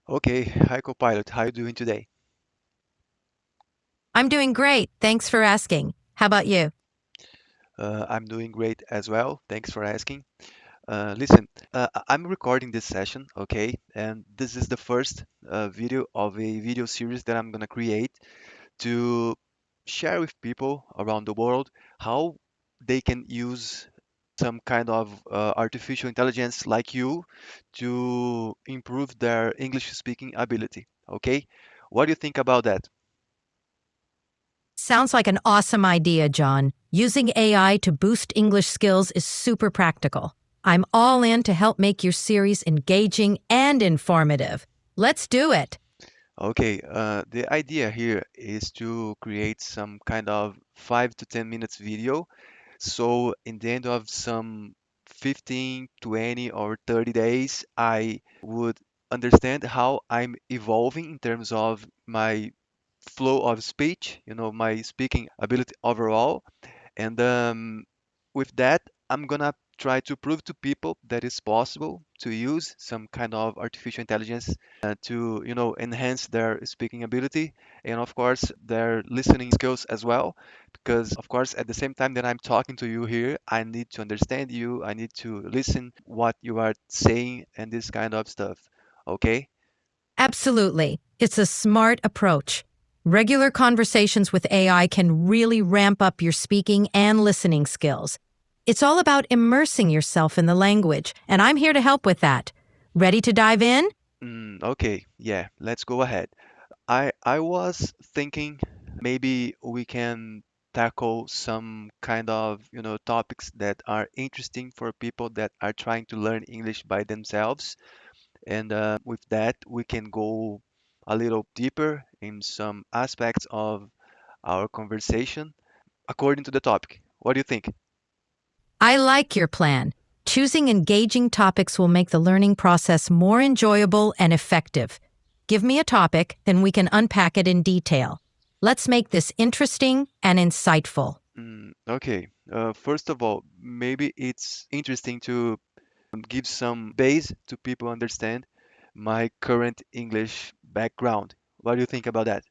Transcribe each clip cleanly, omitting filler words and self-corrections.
Okay, hi Copilot, how are you doing today? I'm doing great. Thanks for asking. How about you? I'm doing great as well. Thanks for asking. Listen, I'm recording this session, okay, and this is the first video of a video series that I'm gonna create to share with people around the world how they can use some kind of artificial intelligence like you to improve their English speaking ability, okay? What do you think about that? Sounds like an awesome idea, John. Using AI to boost English skills is super practical. I'm all in to help make your series engaging and informative. Let's do it. Okay, the idea here is to create some kind of 5 to 10 minutes video. So in the end of some 15, 20, or 30 days, I would understand how I'm evolving in terms of my flow of speech, my speaking ability overall. And with that, I'm gonna try to prove to people that it's possible to use some kind of artificial intelligence to, enhance their speaking ability and, of course, their listening skills as well. Because, of course, at the same time that I'm talking to you here, I need to understand you. I need to listen what you are saying and this kind of stuff. Okay? Absolutely. It's a smart approach. Regular conversations with AI can really ramp up your speaking and listening skills. It's all about immersing yourself in the language, and I'm here to help with that. Ready to dive in? Okay. Yeah. Let's go ahead. I was thinking maybe we can tackle some kind of, topics that are interesting for people that are trying to learn English by themselves. And with that, we can go a little deeper in some aspects of our conversation according to the topic. What do you think? I like your plan. Choosing engaging topics will make the learning process more enjoyable and effective. Give me a topic, then we can unpack it in detail. Let's make this interesting and insightful. Okay. First of all, maybe it's interesting to give some base to people understand my current English background. What do you think about that?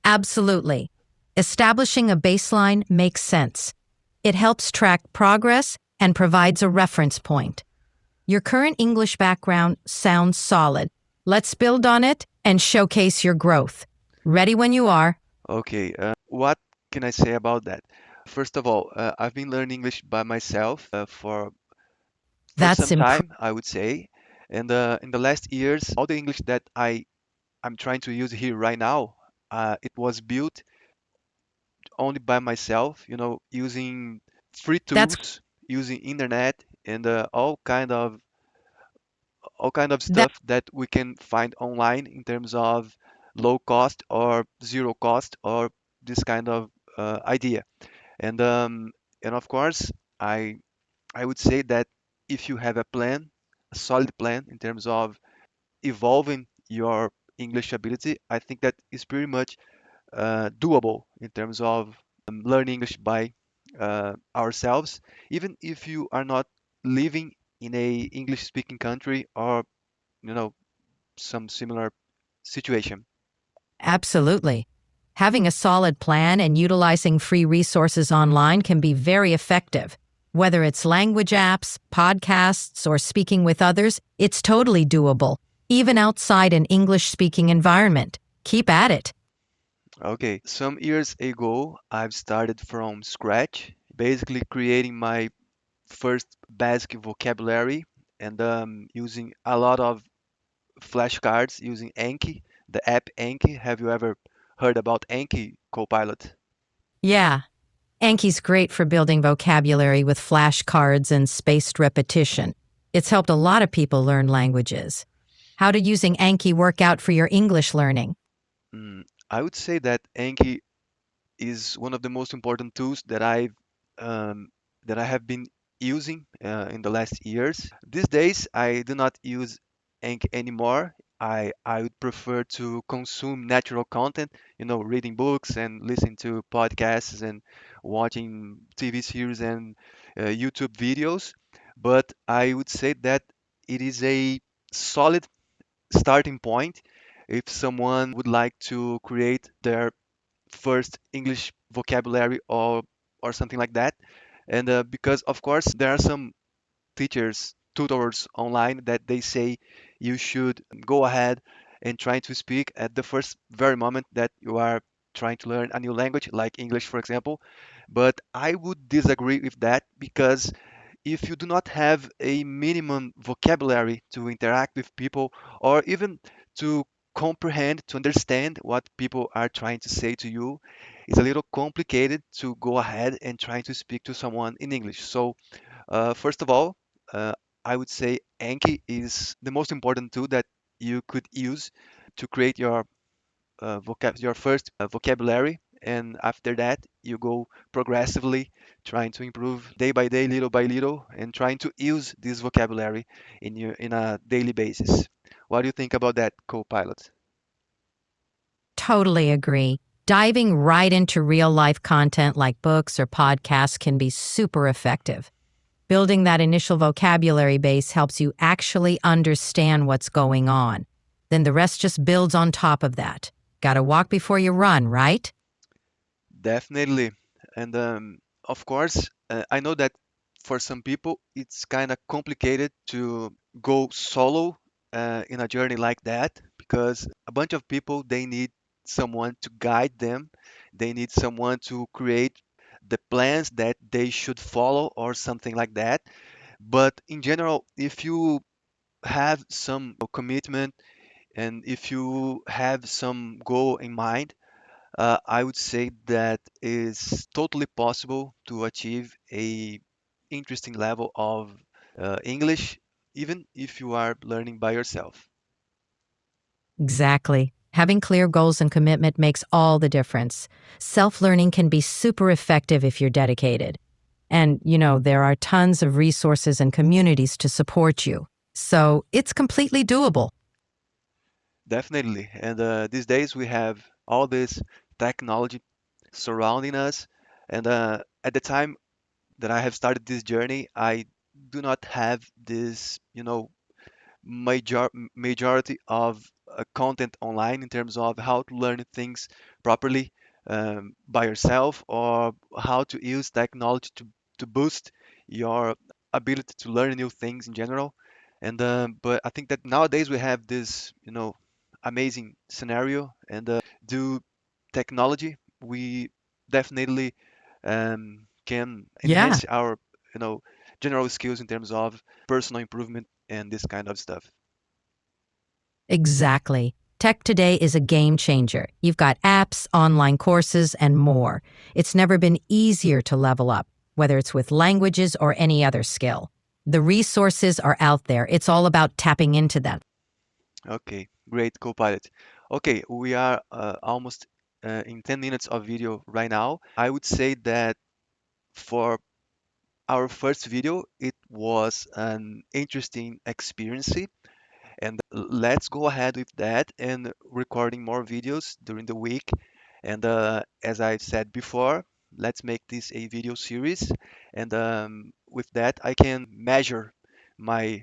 Absolutely. Establishing a baseline makes sense. It helps track progress and provides a reference point. Your current English background sounds solid. Let's build on it and showcase your growth. Ready when you are. Okay, what can I say about that? First of all, I've been learning English by myself for That's some impressive. time, I would say. And in the last years, all the English that I'm trying to use here right now, it was built only by myself, using free That's tools, using internet, and all kind of that stuff that we can find online in terms of low cost or zero cost or this kind of idea. And and of course, I I would say that if you have a plan, a solid plan in terms of evolving your English ability, I think that is pretty much doable in terms of learning English by ourselves, even if you are not living in a English-speaking country or some similar situation. absolutely. Having a solid plan and utilizing free resources online can be very effective. Whether it's language apps, podcasts, or speaking with others, it's totally doable, even outside an English speaking environment. Keep at it. Okay, some years ago, I've started from scratch, basically creating my first basic vocabulary and using a lot of flashcards using Anki, the app Anki. Have you ever heard about Anki, Copilot? Yeah, Anki's great for building vocabulary with flashcards and spaced repetition. It's helped a lot of people learn languages. How did using Anki work out for your English learning? Mm, I would say that Anki is one of the most important tools um, that I have been using in the last years. These days, I do not use Anki anymore. I would prefer to consume natural content, reading books and listening to podcasts and watching TV series and YouTube videos. But I would say that it is a solid starting point if someone would like to create their first English vocabulary or something like that. And because of course there are some teachers, tutors online that they say you should go ahead and try to speak at the first very moment that you are trying to learn a new language, like English, for example. But I would disagree with that because if you do not have a minimum vocabulary to interact with people or even to comprehend, to understand what people are trying to say to you, it's a little complicated to go ahead and try to speak to someone in English. So first of all, uh, I would say Anki is the most important tool that you could use to create your first vocabulary, and after that, you go progressively trying to improve day by day, little by little, and trying to use this vocabulary in a daily basis. What do you think about that, co-pilot? Totally agree. Diving right into real life content like books or podcasts can be super effective. Building that initial vocabulary base helps you actually understand what's going on. Then the rest just builds on top of that. Gotta walk before you run, right? Definitely. And of course, I know that for some people it's kind of complicated to go solo in a journey like that because a bunch of people they need someone to guide them. They need someone to create the plans that they should follow or something like that. But in general, if you have some commitment and if you have some goal in mind, I would say that is totally possible to achieve a interesting level of English, even if you are learning by yourself. Exactly. Having clear goals and commitment makes all the difference. Self learning can be super effective if you're dedicated. And, there are tons of resources and communities to support you. So it's completely doable. Definitely. And these days we have all this technology surrounding us. And at the time that I have started this journey, I do not have this, majority of content online in terms of how to learn things properly by yourself or how to use technology to boost your ability to learn new things in general. And but I think that nowadays we have this, amazing scenario, and due technology, we definitely can Yeah, enhance our, you know, general skills in terms of personal improvement and this kind of stuff. exactly. Tech today is a game changer. You've got apps, online courses, and more. It's never been easier to level up, whether it's with languages or any other skill. The resources are out there. It's all about tapping into them. Okay, great, Copilot. Okay, we are almost in 10 minutes of video right now. I would say that for our first video, it was an interesting experience, and let's go ahead with that and recording more videos during the week. And as I said before, let's make this a video series, and with that I can measure my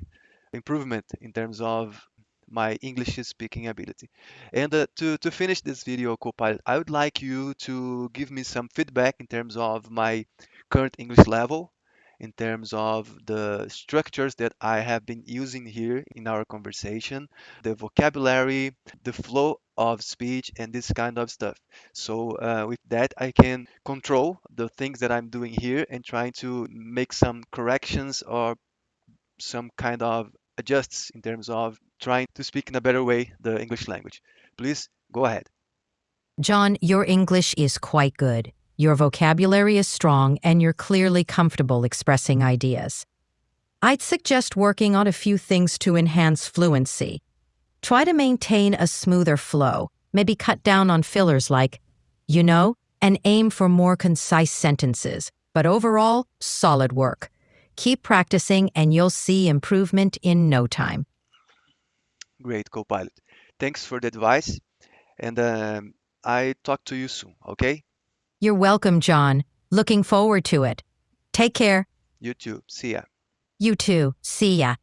improvement in terms of my English speaking ability. And to finish this video, Copilot, I would like you to give me some feedback in terms of my current English level, in terms of the structures that I have been using here in our conversation, the vocabulary, the flow of speech, and this kind of stuff. So with that, I can control the things that I'm doing here and trying to make some corrections or some kind of adjusts in terms of trying to speak in a better way the English language. Please go ahead. John, your English is quite good. Your vocabulary is strong, and you're clearly comfortable expressing ideas. I'd suggest working on a few things to enhance fluency. Try to maintain a smoother flow, maybe cut down on fillers like, you know, and aim for more concise sentences. But overall, solid work. Keep practicing, and you'll see improvement in no time. Great, Copilot. Thanks for the advice, and I talk to you soon, okay? You're welcome, John. Looking forward to it. Take care. You too. See ya. You too. See ya.